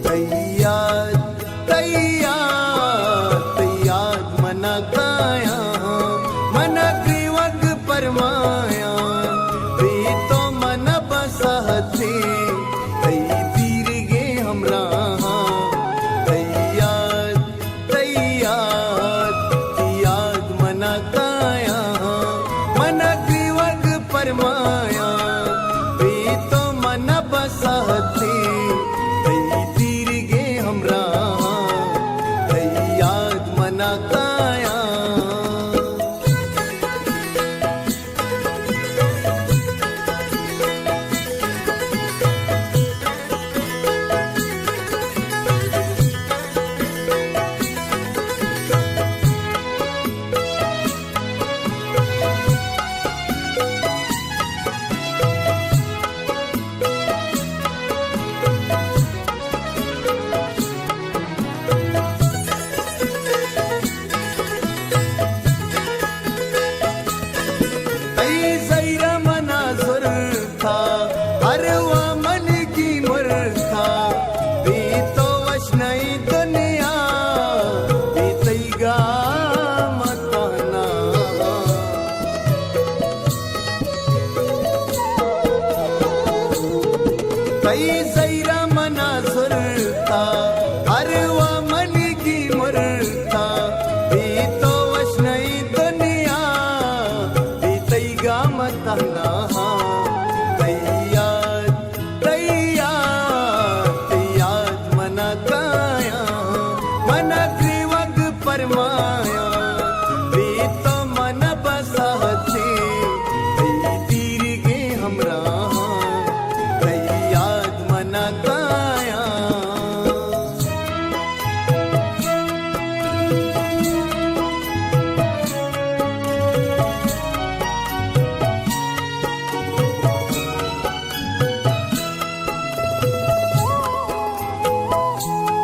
तैयार तैयार तैयार मना काया मन ग्रीवग परमाया वे तो मन बसहते तै तीर गे हमरा तैयार तैयार तैयार मना काया मन ग्रीवग परमाया वे तो मन बसहते तई जैरा मना सुरता हरवा मन की मुरता